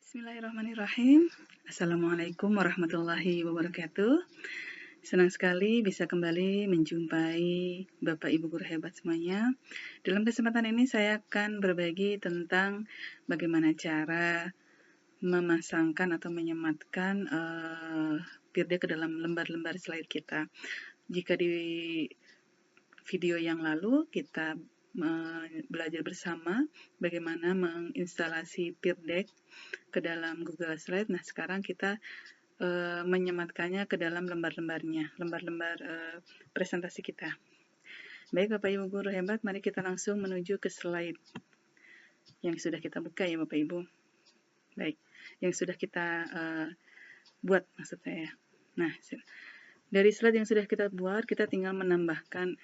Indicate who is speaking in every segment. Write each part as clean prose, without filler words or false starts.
Speaker 1: Bismillahirrahmanirrahim. Assalamualaikum warahmatullahi wabarakatuh. Senang sekali bisa kembali menjumpai Bapak Ibu guru hebat semuanya. Dalam kesempatan ini saya akan berbagi tentang bagaimana cara memasangkan atau menyematkan Peer Deck ke dalam lembar-lembar slide kita. Jika di video yang lalu kita belajar bersama bagaimana menginstalasi Peer Deck ke dalam Google Slide. Nah, sekarang kita menyematkannya ke dalam lembar-lembarnya, lembar-lembar presentasi kita. Baik Bapak Ibu guru hebat, mari kita langsung menuju ke slide yang sudah kita buka ya Bapak Ibu. Baik, yang sudah kita buat maksud saya. Nah, dari slide yang sudah kita buat, kita tinggal menambahkan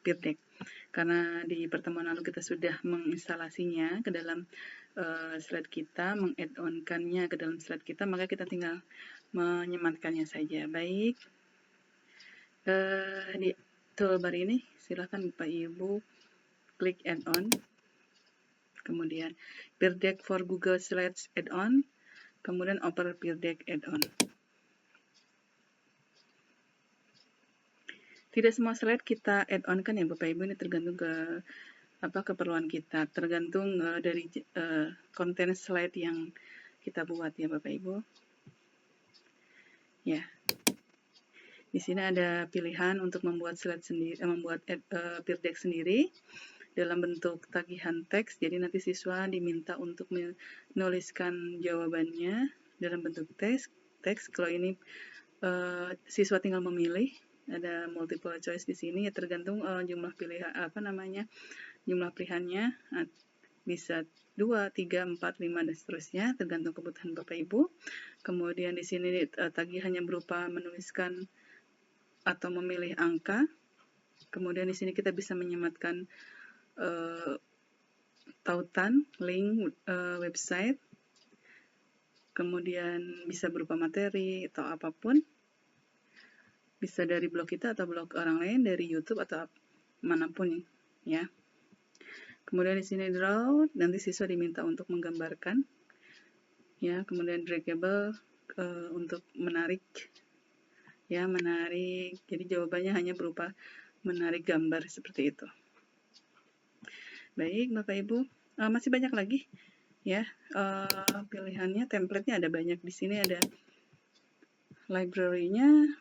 Speaker 1: Peer Deck. Karena di pertemuan lalu kita sudah menginstalasinya ke dalam slide kita, meng-add-on-kannya ke dalam slide kita, maka kita tinggal menyematkannya saja. Baik, di toolbar ini silakan Bapak Ibu klik add-on, kemudian Peer Deck for Google Slides add-on, kemudian open Peer Deck add-on. Tidak semua slide kita add-on kan ya Bapak Ibu, ini tergantung ke keperluan kita, tergantung dari konten slide yang kita buat ya Bapak Ibu. Ya, di sini ada pilihan untuk membuat slide sendiri, membuat Peer Deck sendiri dalam bentuk tagihan teks. Jadi nanti siswa diminta untuk menuliskan jawabannya dalam bentuk teks. Kalau ini siswa tinggal memilih. Ada multiple choice di sini, ya tergantung jumlah pilihan jumlah pilihannya, bisa 2, 3, 4, 5 dan seterusnya, tergantung kebutuhan Bapak Ibu. Kemudian di sini tagihannya berupa menuliskan atau memilih angka. Kemudian di sini kita bisa menyematkan tautan, link website. Kemudian bisa berupa materi atau apapun. Bisa dari blog kita atau blog orang lain, dari YouTube atau manapun ya. Kemudian di sini draw, nanti siswa diminta untuk menggambarkan. Ya, kemudian draggable untuk menarik. Ya, menarik. Jadi jawabannya hanya berupa menarik gambar seperti itu. Baik, Bapak Ibu, masih banyak lagi ya pilihannya, template-nya ada banyak. Di sini ada library-nya.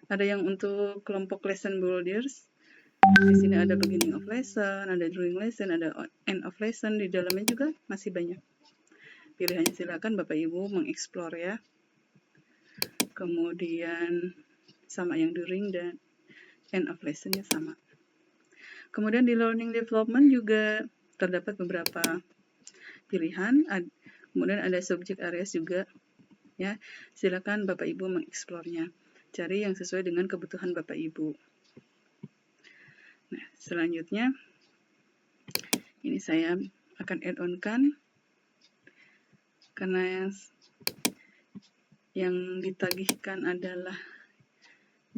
Speaker 1: Ada yang untuk kelompok lesson builders. Di sini ada beginning of lesson, ada during lesson, ada end of lesson. Di dalamnya juga masih banyak pilihannya. Silakan Bapak Ibu mengeksplor ya. Kemudian sama yang during dan end of lesson-nya sama. Kemudian di learning development juga terdapat beberapa pilihan. Kemudian ada subject areas juga ya. Silakan Bapak Ibu mengeksplornya. Cari yang sesuai dengan kebutuhan Bapak Ibu. Nah, selanjutnya ini saya akan add-on-kan karena yang ditagihkan adalah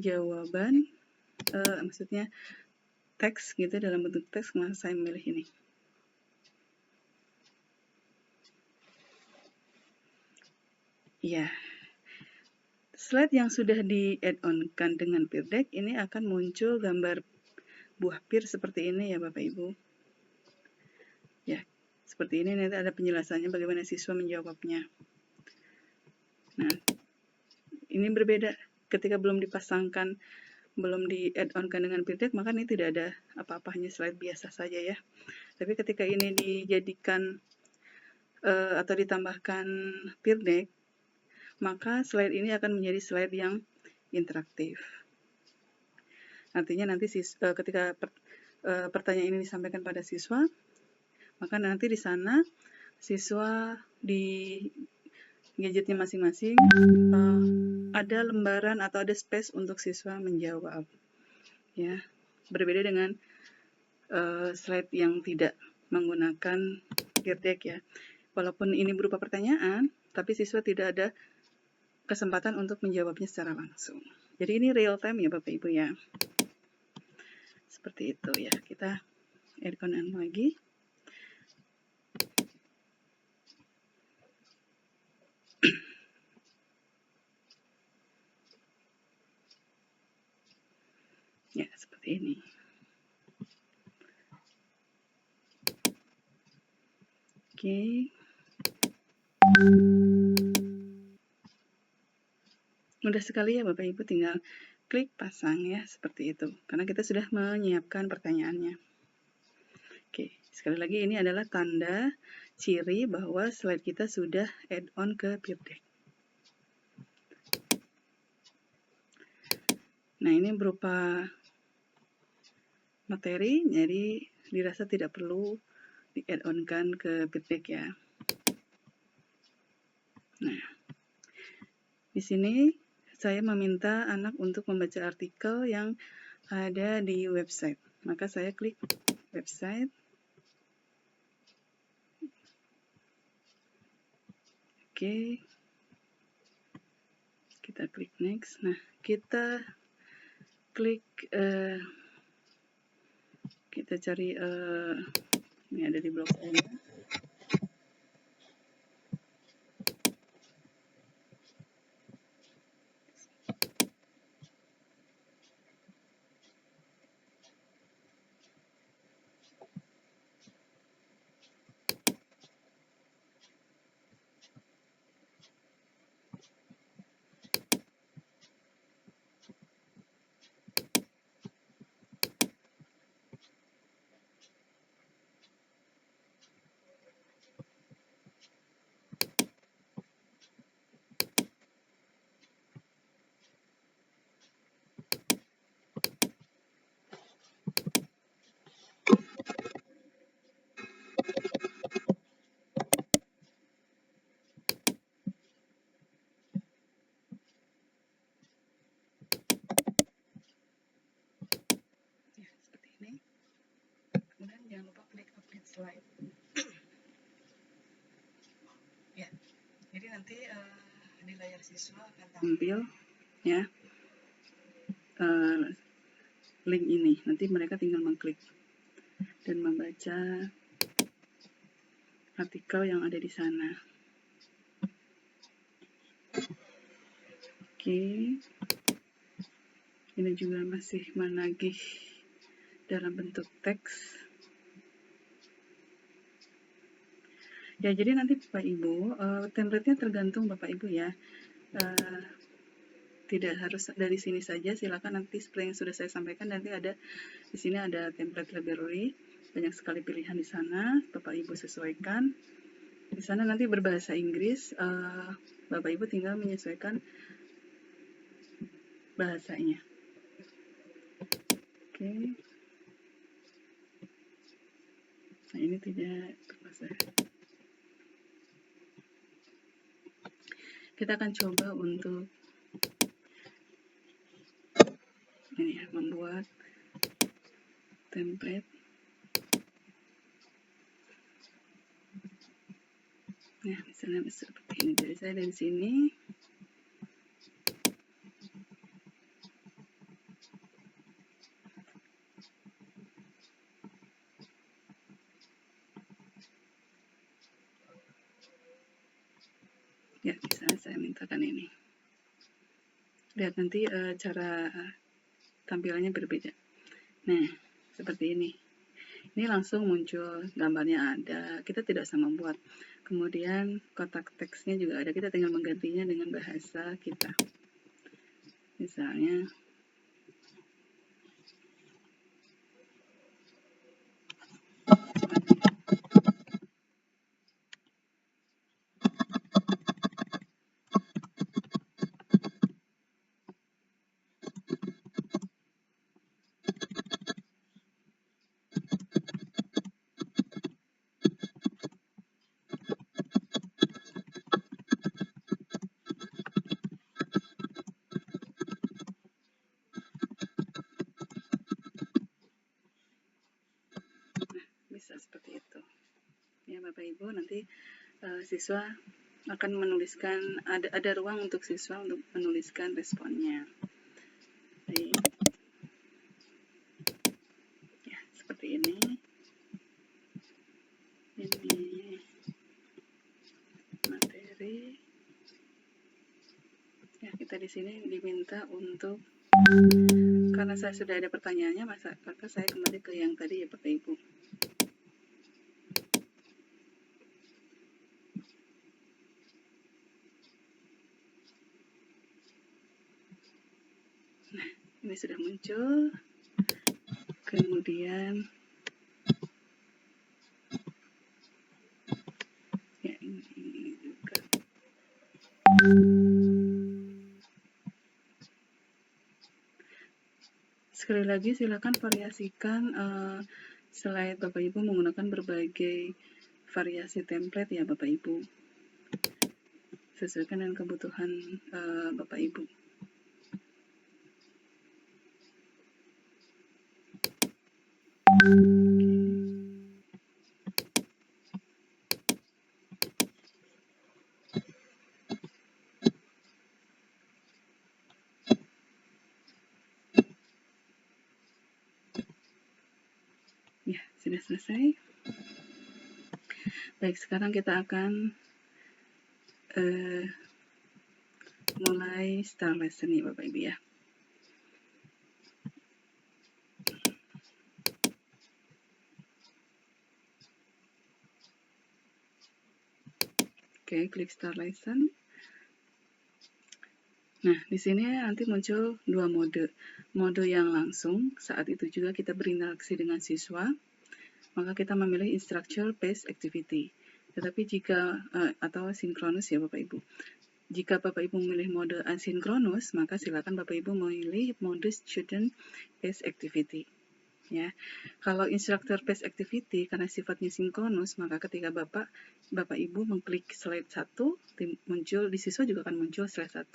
Speaker 1: jawaban, maksudnya teks gitu, dalam bentuk teks, maka saya memilih ini. Ya, slide yang sudah di add-on-kan dengan Peer Deck ini akan muncul gambar buah peer seperti ini ya Bapak Ibu. Ya, seperti ini, nanti ada penjelasannya bagaimana siswa menjawabnya. Nah, ini berbeda ketika belum dipasangkan, belum di add-on-kan dengan Peer Deck, maka ini tidak ada apa-apanya, slide biasa saja ya. Tapi ketika ini dijadikan atau ditambahkan Peer Deck, maka slide ini akan menjadi slide yang interaktif. Artinya nanti ketika pertanyaan ini disampaikan pada siswa, maka nanti di sana siswa di gadgetnya masing-masing ada lembaran atau ada space untuk siswa menjawab. Ya, berbeda dengan slide yang tidak menggunakan Peer Deck ya. Walaupun ini berupa pertanyaan, tapi siswa tidak ada kesempatan untuk menjawabnya secara langsung. Jadi ini real time ya Bapak Ibu ya. Seperti itu ya. Kita add-on lagi. seperti ini. Oke. Mudah sekali ya Bapak Ibu, tinggal klik pasang ya, seperti itu. Karena kita sudah menyiapkan pertanyaannya. Oke, sekali lagi ini adalah tanda ciri bahwa slide kita sudah add-on ke Peer Deck. Nah, ini berupa materi, jadi dirasa tidak perlu di-add-on-kan ke Peer Deck ya. Nah, di sini saya meminta anak untuk membaca artikel yang ada di website. Maka saya klik website. Oke. Kita klik next. Nah, kita klik kita cari ini ada di blog saya. Ya, seperti ini. Kemudian jangan lupa klik update slide. Ya, jadi nanti di layar siswa akan tampil ya link ini. Nanti mereka tinggal mengklik dan membaca artikel yang ada di sana. Oke, ini juga masih menagih dalam bentuk teks. Ya, jadi nanti Bapak Ibu, template-nya tergantung Bapak Ibu ya. Tidak harus dari sini saja, silakan nanti seperti yang sudah saya sampaikan, nanti ada di sini ada template library, banyak sekali pilihan di sana, Bapak Ibu sesuaikan. Di sana nanti berbahasa Inggris, Bapak Ibu tinggal menyesuaikan bahasanya. Oke. Nah, ini tidak berbahasa. Kita akan coba untuk ini ya, membuat template. Nah, misalnya seperti ini. Jadi saya dari sini ya, misalnya saya mintakan ini. Lihat nanti cara tampilannya berbeda. Nah, seperti ini. Ini langsung muncul gambarnya ada. Kita tidak usah membuat. Kemudian kotak teksnya juga ada. Kita tinggal menggantinya dengan bahasa kita. Misalnya bisa seperti itu. Ya Bapak Ibu, nanti siswa akan menuliskan, ada ruang untuk siswa untuk menuliskan responnya. Jadi, ya seperti ini. Ini materi. Ya, kita di sini diminta untuk Karena saya sudah ada pertanyaannya, maka saya kembali ke yang tadi ya Bapak Ibu. Nah, ini sudah muncul. Kemudian ya ini juga. Sekali lagi silakan variasikan slide Bapak Ibu menggunakan berbagai variasi template ya Bapak Ibu. Sesuaikan dengan kebutuhan Bapak Ibu. Ya, sudah selesai. Baik, sekarang kita akan mulai start lesson nih Bapak Ibu ya. Oke, klik start lesson. Nah, di sini nanti muncul dua mode. Mode yang langsung, saat itu juga kita berinteraksi dengan siswa, maka kita memilih instructor based activity. Tetapi jika atau sinkronus ya Bapak Ibu. Jika Bapak Ibu memilih mode asinkronus, maka silakan Bapak Ibu memilih mode student based activity. Ya, kalau instructor based activity karena sifatnya sinkronus, maka ketika Bapak Ibu mengklik slide 1, muncul di siswa juga akan muncul slide 1.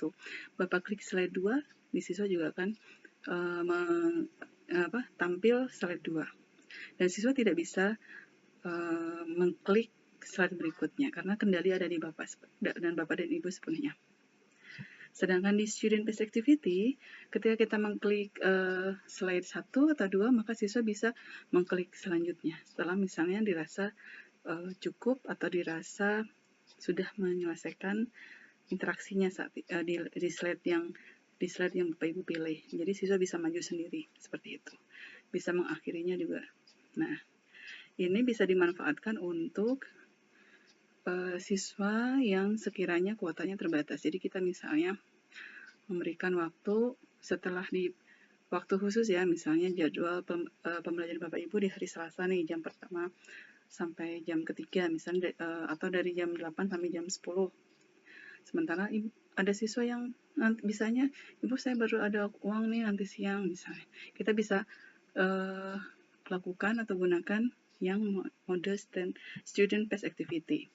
Speaker 1: Bapak klik slide 2, di siswa juga akan tampil slide 2. Dan siswa tidak bisa mengklik slide berikutnya karena kendali ada di Bapak dan Ibu sepenuhnya. Sedangkan di student based activity, ketika kita mengklik slide 1 atau 2, maka siswa bisa mengklik selanjutnya. Setelah misalnya dirasa cukup atau dirasa sudah menyelesaikan interaksinya saat di slide yang Bapak Ibu pilih. Jadi siswa bisa maju sendiri seperti itu. Bisa mengakhirinya juga. Nah, ini bisa dimanfaatkan untuk siswa yang sekiranya kuotanya terbatas. Jadi kita misalnya memberikan waktu setelah di waktu khusus ya, misalnya jadwal pembelajaran Bapak Ibu di hari Selasa nih, jam pertama sampai jam ketiga misalnya, atau dari jam 8 sampai jam 10. Sementara ada siswa yang bisanya, Ibu saya baru ada uang nih nanti siang misalnya. Kita bisa lakukan atau gunakan yang mode student based activity.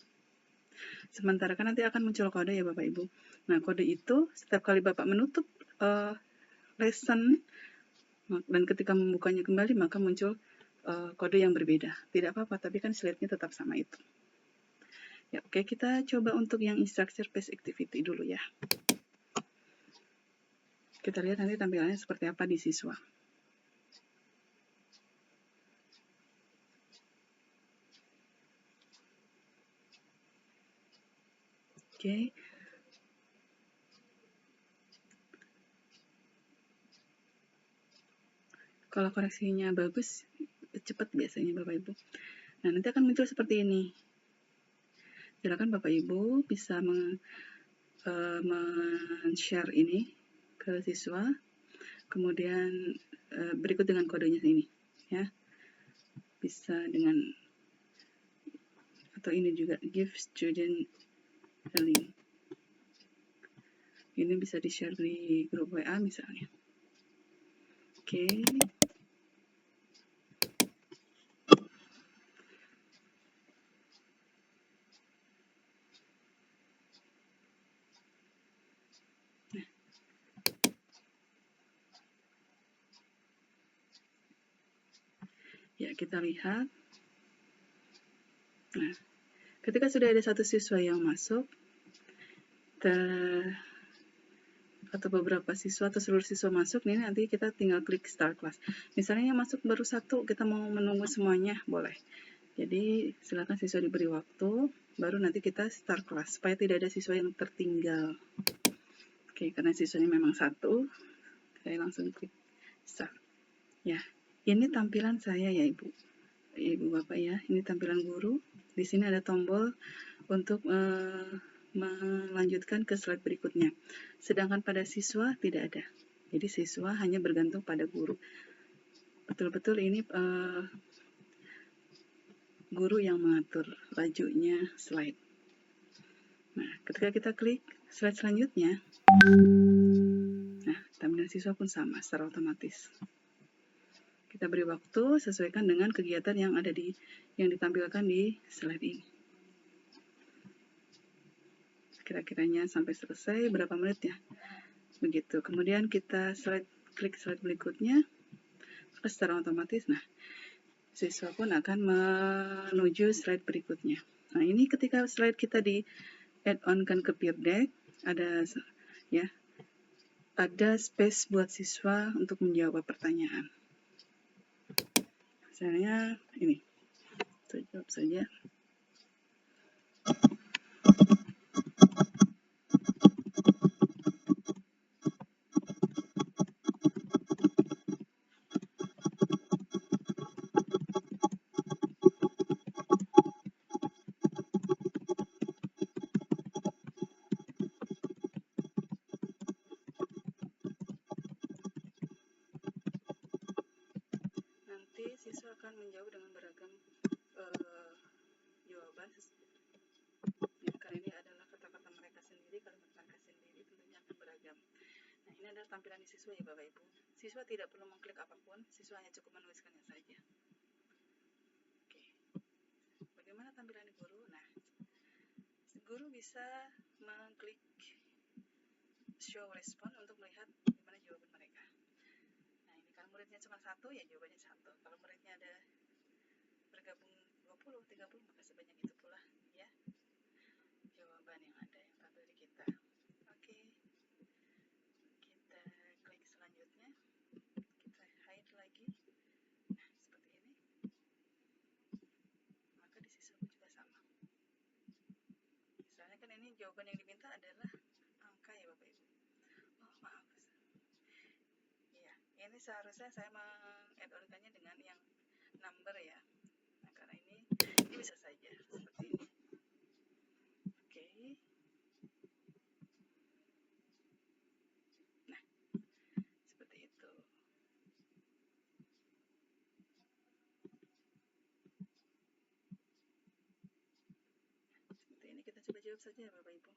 Speaker 1: Sementara kan nanti akan muncul kode ya Bapak Ibu. Nah, kode itu setiap kali Bapak menutup lesson dan ketika membukanya kembali maka muncul kode yang berbeda. Tidak apa-apa, tapi kan slide-nya tetap sama itu. Ya, oke, kita coba untuk yang instructor based activity dulu ya. Kita lihat nanti tampilannya seperti apa di siswa. Oke. Kalau koreksinya bagus, cepat biasanya Bapak Ibu. Nah, nanti akan muncul seperti ini. Silakan Bapak Ibu bisa men-share ini ke siswa. Kemudian berikut dengan kodenya ini, ya. Bisa dengan atau ini juga give student a link. Ini bisa di-share di grup WA misalnya. Oke. Ya, kita lihat. Nah, ketika sudah ada satu siswa yang masuk, atau beberapa siswa atau seluruh siswa masuk, nih nanti kita tinggal klik start class. Misalnya yang masuk baru satu, kita mau menunggu semuanya, boleh. Jadi silakan siswa diberi waktu, baru nanti kita start class, supaya tidak ada siswa yang tertinggal. Oke, karena siswanya memang satu, saya langsung klik Start. Ya, ini tampilan saya ya Ibu Bapak ya. Ini tampilan guru. Di sini ada tombol untuk melanjutkan ke slide berikutnya. Sedangkan pada siswa tidak ada. Jadi siswa hanya bergantung pada guru. Betul-betul ini guru yang mengatur lajunya slide. Nah, ketika kita klik slide selanjutnya, nah, tampilan siswa pun sama secara otomatis. Kita beri waktu sesuaikan dengan kegiatan yang ada yang ditampilkan di slide ini. Kira-kiranya sampai selesai berapa menit ya? Begitu. Kemudian kita klik slide berikutnya, secara otomatis. Nah, siswa pun akan menuju slide berikutnya. Nah, ini ketika slide kita di add-on-kan ke Peer Deck, ada space buat siswa untuk menjawab pertanyaan. Misalnya ini, saya jawab saja. Nanti siswa akan menjawab dengan beragam jawaban. Ya, karena ini adalah kata-kata mereka sendiri, kalimat mereka sendiri, tentunya akan beragam. Nah, ini adalah tampilan di siswa ya Bapak Ibu. Siswa tidak perlu mengklik apapun, siswa hanya cukup menuliskannya saja. Oke. Bagaimana tampilan di guru? Nah, guru bisa mengklik show respon untuk melihat bagaimana jawaban mereka. Nah, ini kalau muridnya cuma 1, ya jawabannya 1. Kalau muridnya ada bergabung 20, 30, maka sebanyak itu pula ya jawaban yang ada yang tampil di kita. Oke. Kita klik selanjutnya. Kita hide lagi. Nah, seperti ini. Maka di siswa juga sama. Misalnya kan ini jawaban yang diminta adalah angka ya Bapak Ibu. Oh, maaf. Iya, ini seharusnya saya meng-add-on-kannya dengan yang number ya. Nah, karena ini bisa saja seperti ini. Oke. Nah, seperti itu. Seperti ini kita coba jawab saja ya Bapak Ibu.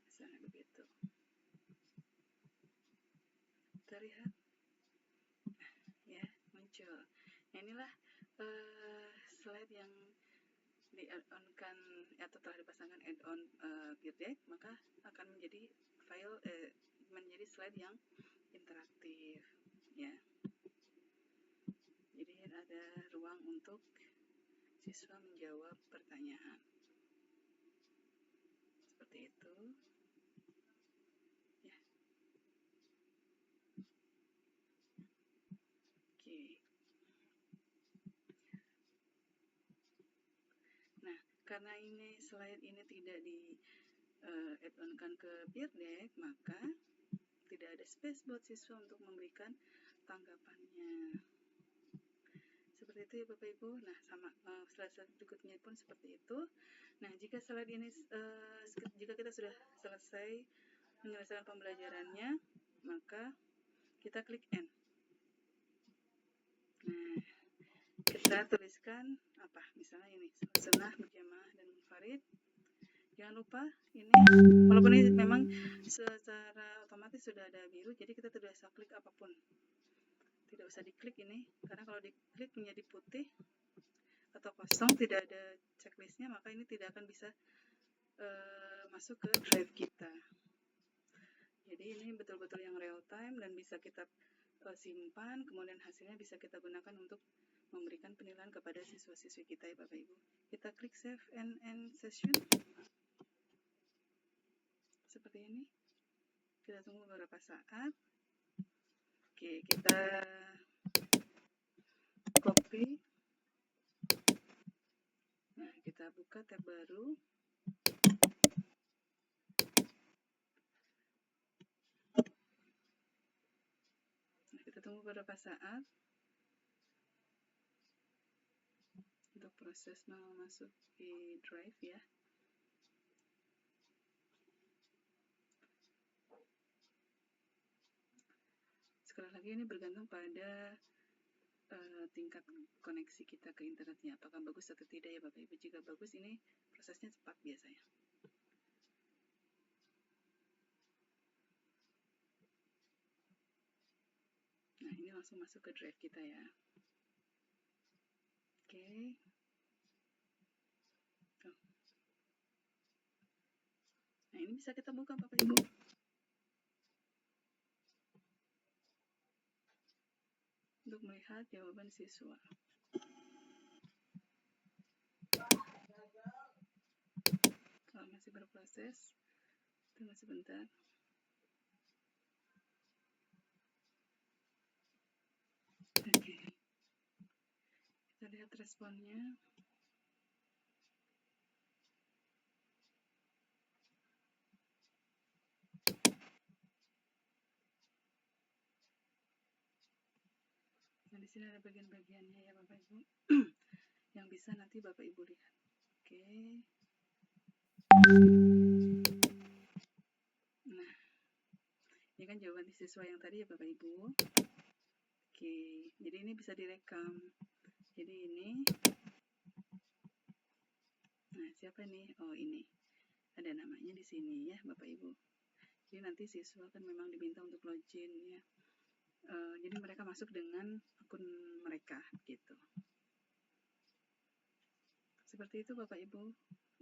Speaker 1: Misalnya begitu. Terlihat? Ya, muncul. Nah, inilah slide yang di-add-on-kan atau telah dipasangkan add-on Peer Deck, maka akan menjadi menjadi slide yang interaktif ya. Jadi ada ruang untuk siswa menjawab pertanyaan. Seperti itu. Ya. Oke. Nah, karena ini slide ini tidak di add-on-kan ke Peer Deck, maka tidak ada space buat siswa untuk memberikan tanggapannya. Seperti itu ya Bapak Ibu. Nah, sama slide berikutnya pun seperti itu. Nah, jika slide ini jika kita sudah selesai menyelesaikan pembelajarannya, maka kita klik End. Nah, kita tuliskan apa? Misalnya ini, sunnah, berjamaah, dan munfarid. Jangan lupa ini, walaupun ini memang secara otomatis sudah ada biru, jadi kita tidak usah klik apapun. Tidak usah diklik ini, karena kalau diklik menjadi putih atau kosong, tidak ada checklistnya, maka ini tidak akan bisa masuk ke drive kita. Jadi ini betul-betul yang real time dan bisa kita simpan, kemudian hasilnya bisa kita gunakan untuk memberikan penilaian kepada siswa-siswi kita ya Bapak Ibu. Kita klik save and end session. Seperti ini. Kita tunggu beberapa saat. Oke, kita copy. Nah, kita buka tab baru. Nah, kita tunggu beberapa saat untuk proses memasuki drive ya. Sekali lagi ini bergantung pada tingkat koneksi kita ke internetnya, apakah bagus atau tidak ya Bapak Ibu. Jika bagus, ini prosesnya cepat biasanya. Nah, ini langsung masuk ke drive kita ya. Oke. Nah, ini bisa kita buka Bapak Ibu. Untuk melihat jawaban siswa. Kalau masih berproses, tunggu sebentar. Oke. Kita lihat responnya. Nah, di sini ada bagian-bagiannya ya Bapak Ibu. Yang bisa nanti Bapak Ibu lihat. Oke. Nah, ini kan jawaban siswa yang tadi ya Bapak Ibu. Oke, jadi ini bisa direkam. Jadi ini, nah siapa nih? Oh ini, ada namanya di sini ya Bapak Ibu. Jadi nanti siswa kan memang diminta untuk login ya. Jadi mereka masuk dengan akun mereka gitu. Seperti itu Bapak Ibu,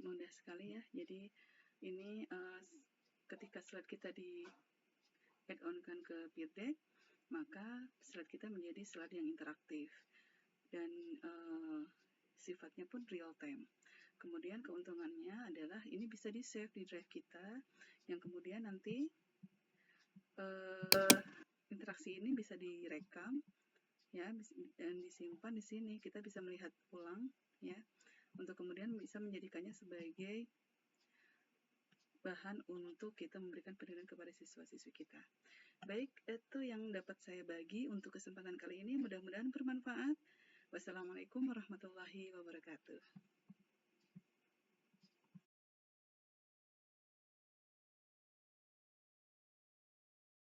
Speaker 1: mudah sekali ya. Jadi ini ketika slide kita di add-on kan ke Peerdeck, maka slide kita menjadi slide yang interaktif dan sifatnya pun real time. Kemudian keuntungannya adalah ini bisa di-save di drive kita, yang kemudian nanti interaksi ini bisa direkam ya dan disimpan di sini. Kita bisa melihat ulang ya, untuk kemudian bisa menjadikannya sebagai bahan untuk kita memberikan penilaian kepada siswa-siswi kita. Baik, itu yang dapat saya bagi untuk kesempatan kali ini. Mudah-mudahan bermanfaat. Wassalamualaikum warahmatullahi wabarakatuh.